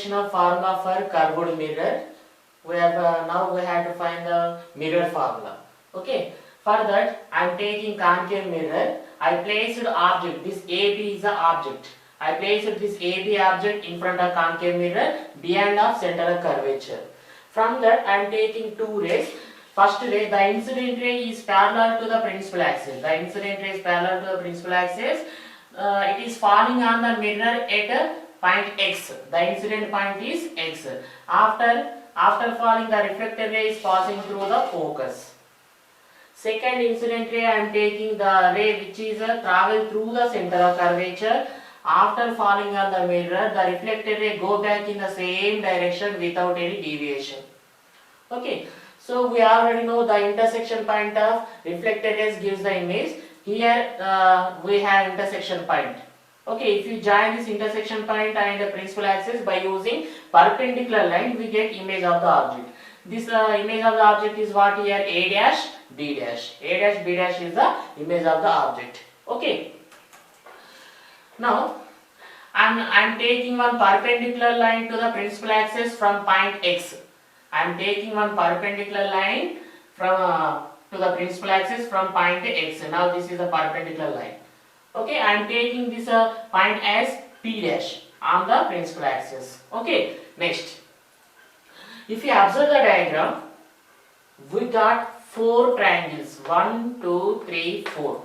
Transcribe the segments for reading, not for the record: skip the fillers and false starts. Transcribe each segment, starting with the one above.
intersection of formula for curved mirror. We have now we have to find the mirror formula. Okay. For that, I am taking concave mirror. I placed object. This AB is the object. I placed this AB object in front of concave mirror beyond of center of curvature. From that, I am taking two rays. First ray, the incident ray is parallel to the principal axis. The incident ray is parallel to the principal axis. It is falling on the mirror at point X. The incident point is X. After falling, the reflected ray is passing through the focus. Second incident ray, I am taking the ray which is travel through the center of curvature. After falling on the mirror, the reflected ray go back in the same direction without any deviation. Okay, so we already know the intersection point of reflected rays gives the image. Here we have intersection point. Okay, if you join this intersection point and the principal axis by using perpendicular line, we get image of the object. This image of the object is what here? A dash, B dash. A dash, B dash is the image of the object. Okay. Now, I'm taking one perpendicular line to the principal axis from point X. I'm taking one perpendicular line from to the principal axis from point X. Now this is a perpendicular line. Okay, I'm taking this point as P dash on the principal axis. Okay, next. If you observe the diagram, we got four triangles. 1, 2, 3, 4.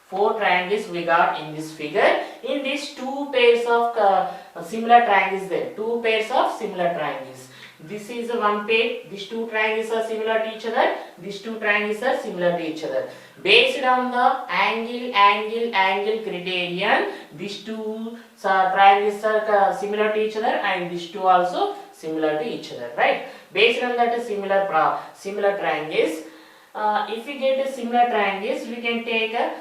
Four triangles we got in this figure. In this, two pairs of similar triangles there. Two pairs of similar triangles. This is one pair. These two triangles are similar to each other. These two triangles are similar to each other. Based on the angle criterion, these two triangles are similar to each other, and these two also similar to each other. Right? Based on that similar triangles. If we get similar triangles, we can take a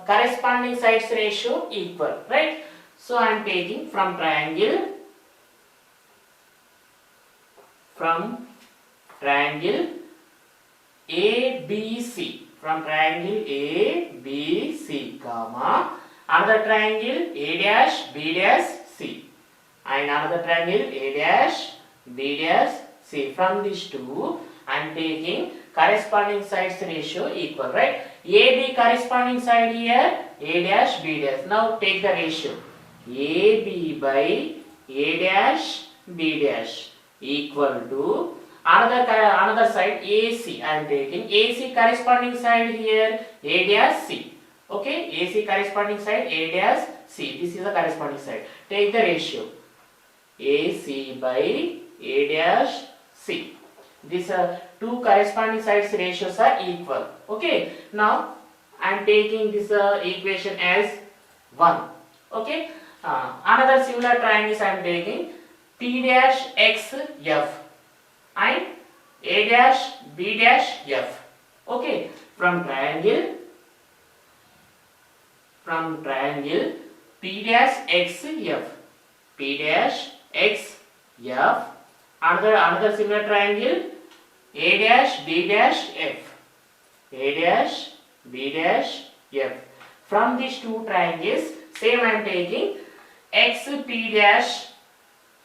corresponding sides ratio equal, right? So I am taking from triangle ABC, from triangle ABC, comma another triangle A dash B dash C, and another triangle A dash B dash C. From these two, I am taking corresponding sides ratio equal, right? AB corresponding side here, A dash B dash. Now take the ratio. AB by A dash B dash equal to another side AC. I am taking AC corresponding side here, A dash C. Okay, AC corresponding side, A dash C. This is the corresponding side. Take the ratio. AC by A dash C. These two corresponding sides ratios are equal. Okay, now I am taking this equation as 1. Okay, another similar triangles I am taking P dash X F and A dash B dash F. Okay, from triangle P dash X F, P dash X F. Another similar triangle A dash B dash F, A dash B dash F. From these two triangles, same I am taking X P dash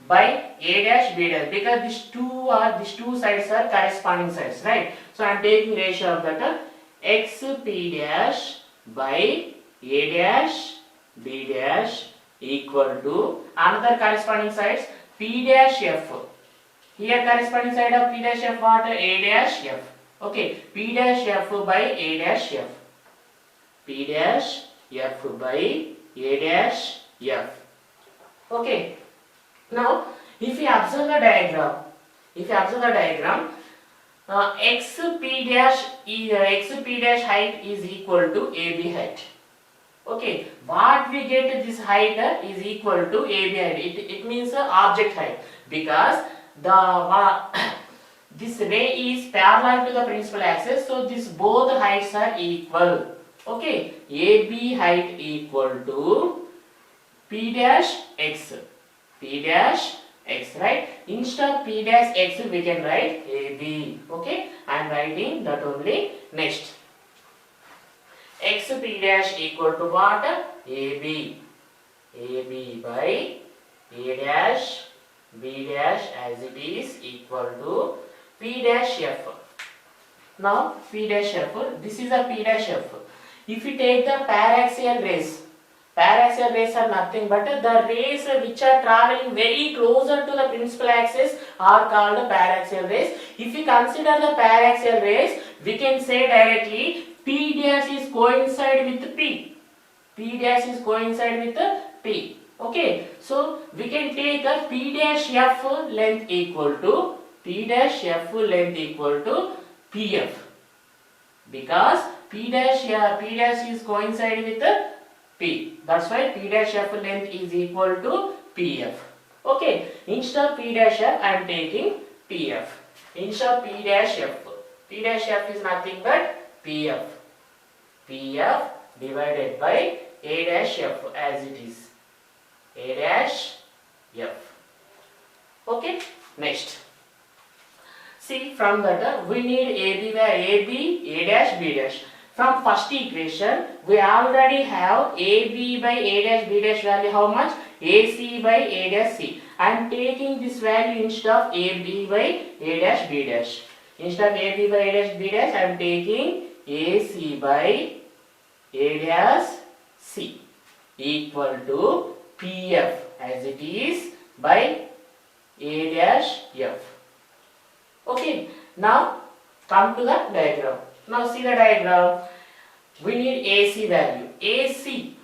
by A dash B dash, because these two sides are corresponding sides, right? So I am taking ratio of that X P dash by A dash B dash equal to another corresponding sides P dash F. Here corresponding side of P dash F what? A dash F. Okay, P dash F by A dash F. P dash F by A dash F. Okay. Now, if you observe the diagram, XP dash height is equal to AB height. Okay, what we get this height is equal to AB height. It means object height, because this ray is parallel to the principal axis, so this both heights are equal. Okay, AB height equal to P dash X. P dash X, right? Instead of P dash X, we can write AB. Okay, I am writing that only. Next, XP dash equal to what? AB. AB by A dash B dash as it is equal to P dash F. Now P dash F, this is a P dash F. If you take the paraxial rays are nothing but the rays which are traveling very closer to the principal axis are called paraxial rays. If you consider the paraxial rays, we can say directly P dash is coincide with P. P dash is coincide with P. Okay, so we can take a P dash F length equal to PF, because P dash is coincide with P. That's why P dash F length is equal to PF. Okay, instead of P dash F I am taking PF. Instead of P dash F is nothing but PF. PF divided by A dash F as it is. A dash F. Okay, next. See, from that we need A dash B dash. From first equation we already have AB by A dash B dash value how much? AC by A dash C. I am taking this value instead of AB by A dash B dash. Instead of AB by A dash B dash I am taking AC by A dash C equal to PF as it is by A dash F. Okay, now come to the diagram. Now see the diagram. We need AC value. AC.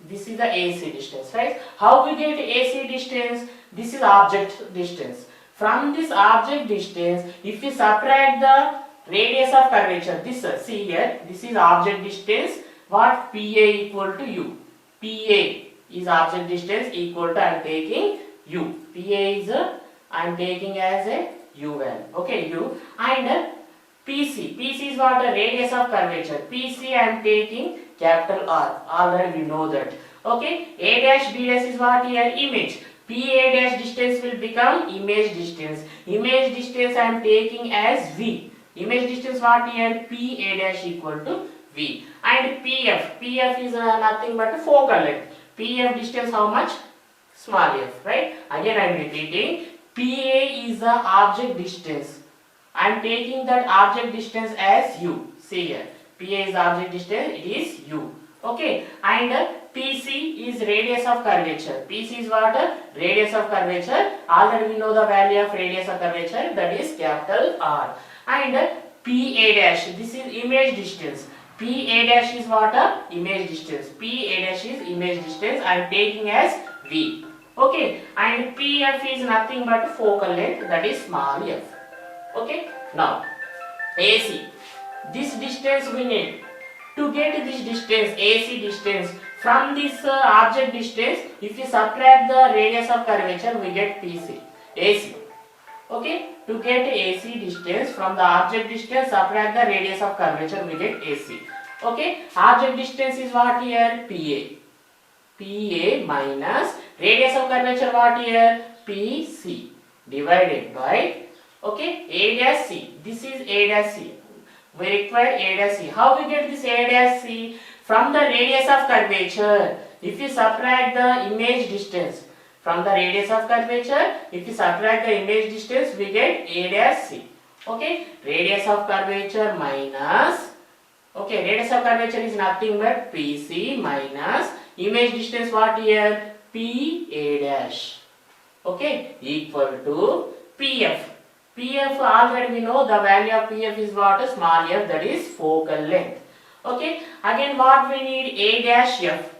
This is the AC distance, right? How we get AC distance? This is object distance. From this object distance, if we subtract the radius of curvature, this see here, this is object distance. What? PA equal to U. PA is object distance equal to I am taking U. PA is I am taking as a U value. Okay, U and PC. PC is what? The radius of curvature. PC I am taking capital R. Already we know that. Okay. A dash B dash is what here? Image. PA dash distance will become image distance. Image distance I am taking as V. Image distance what here? PA dash equal to V. And PF. PF is nothing but focal length. PF distance how much? Small f. Right. Again I am repeating. PA is the object distance. I am taking that object distance as U. See here. PA is object distance, it is U. Okay. And PC is radius of curvature. PC is what? Radius of curvature. Already we know the value of radius of curvature, that is capital R. And PA dash, this is image distance. PA dash is what? Image distance. PA dash is image distance. I am taking as V. Okay. And PF is nothing but focal length, that is small f. Okay, now AC, this distance we need. To get this distance, AC distance, from this object distance, if you subtract the radius of curvature, we get PC, AC. Okay, to get AC distance from the object distance, subtract the radius of curvature, we get AC. Okay, object distance is what here? PA. PA minus radius of curvature what here? PC divided by, okay, A dash C. This is A dash C. We require A dash C. How we get this A dash C? From the radius of curvature. If you subtract the image distance from the radius of curvature, if you subtract the image distance, we get A dash C. Okay, radius of curvature minus, okay, radius of curvature is nothing but PC minus image distance what here? PA dash. Okay, equal to PF. PF already we know the value of PF is what? Small f, that is focal length. Okay, again what we need? A dash F.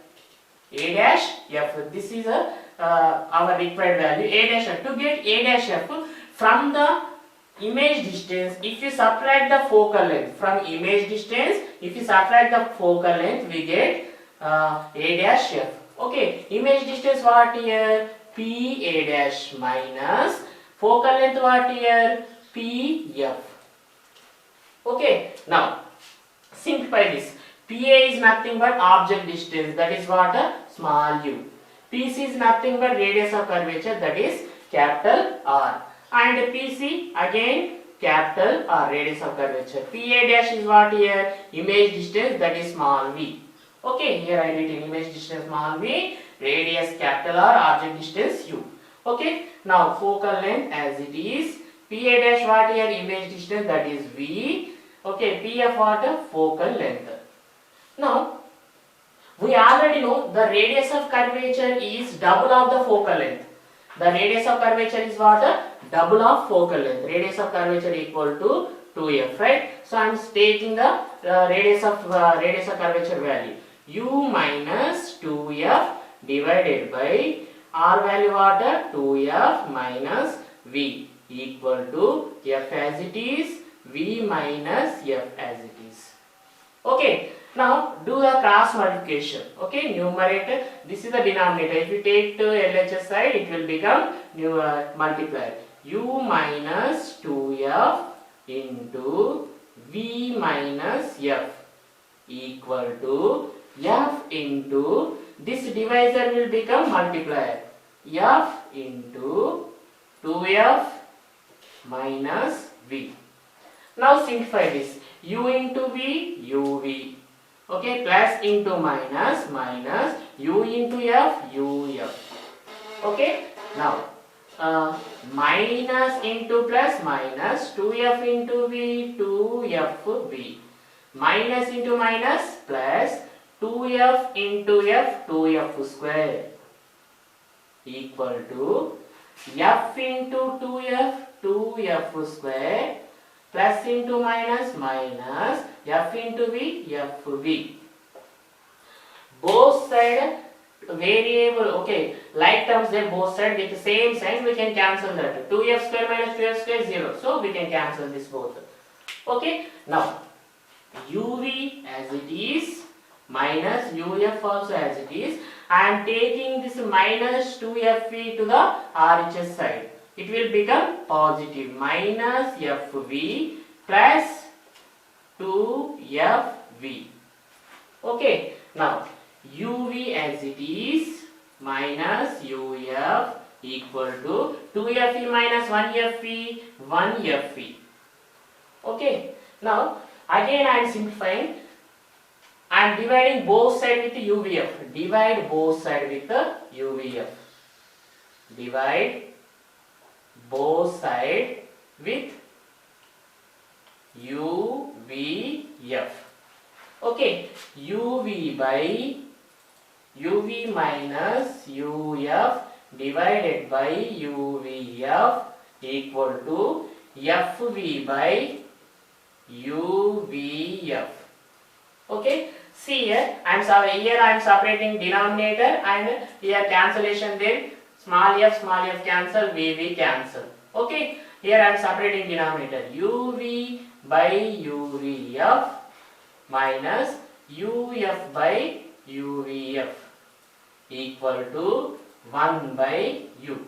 A dash F. This is our required value. A dash F. To get A dash F from the image distance, if you subtract the focal length from image distance, if you subtract the focal length, we get A dash F. Okay, image distance what here? PA dash minus focal length what here? PF. Okay, now simplify this. PA is nothing but object distance, that is what? Small u. PC is nothing but radius of curvature, that is capital R. And PC again capital R, radius of curvature. PA dash is what here? Image distance, that is small v. Okay, here I written image distance small v, radius capital R, object distance u. Okay, now focal length as it is. PA dash what here? Image distance, that is V. Okay, PF what? Focal length. Now, we already know the radius of curvature is double of the focal length. The radius of curvature is what? Double of focal length. Radius of curvature equal to 2f, right? So I am taking the radius of curvature value. U minus 2f divided by R value what? 2f minus V equal to f as it is, V minus f as it is. Okay. Now do the cross multiplication. Okay, numerator, this is the denominator. If you take to LHS side, it will become new multiplier. U minus 2f into V minus f equal to f into, this divisor will become multiplier. F into 2f minus v. Now simplify this. U into v, uv. Okay, plus into minus, minus u into f, uf. Okay, now minus into plus, minus 2f into v, 2fv. Minus into minus, plus 2f into f, 2f square equal to f into 2f, 2f square, plus into minus, minus f into v, fv. Both side variable, okay, like terms there, both side with the same sign, we can cancel that. 2f square minus 2f square 0. So we can cancel this both. Okay, now uv as it is minus uf also as it is. I am taking this minus 2fv to the RHS side. It will become positive, minus fv plus 2fv. Okay, now uv as it is minus uf equal to 2fe minus 1fe, 1fe. Okay, now again I am simplifying. I am dividing both sides with uvf. Divide both sides with the uvf. Divide both sides with uvf. Okay, uv by uv minus uf divided by uvf equal to fv by uvf. Okay, see here I am separating denominator and here cancellation, then small f cancel, vv cancel. Okay, here I am separating denominator, uv by uvf minus uf by uvf equal to 1 by u.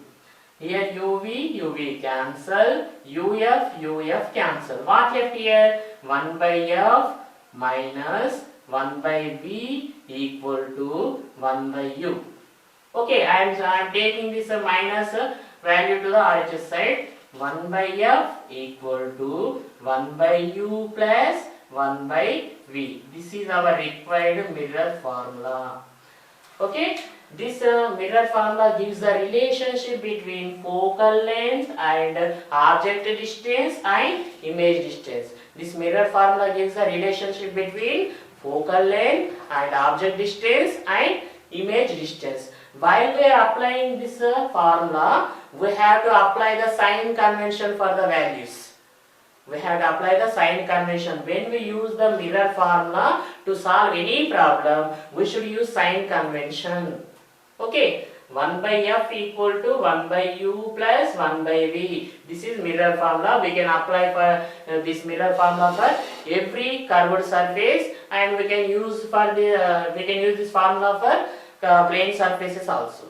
Here uv cancel, uf cancel. What left here? 1 by f minus 1 by v equal to 1 by u. Okay, I am taking this minus value to the RHS side. 1 by f equal to 1 by u plus 1 by v. This is our required mirror formula. Okay, this mirror formula gives the relationship between focal length and object distance and image distance. This mirror formula gives the relationship between focal length and object distance and image distance. While we are applying this formula, we have to apply the sign convention for the values. We have to apply the sign convention. When we use the mirror formula to solve any problem, we should use sign convention. Okay, 1 by f equal to 1 by u plus 1 by v. This is mirror formula. We can apply for this mirror formula for every curved surface, and we can use this formula for plane surfaces also.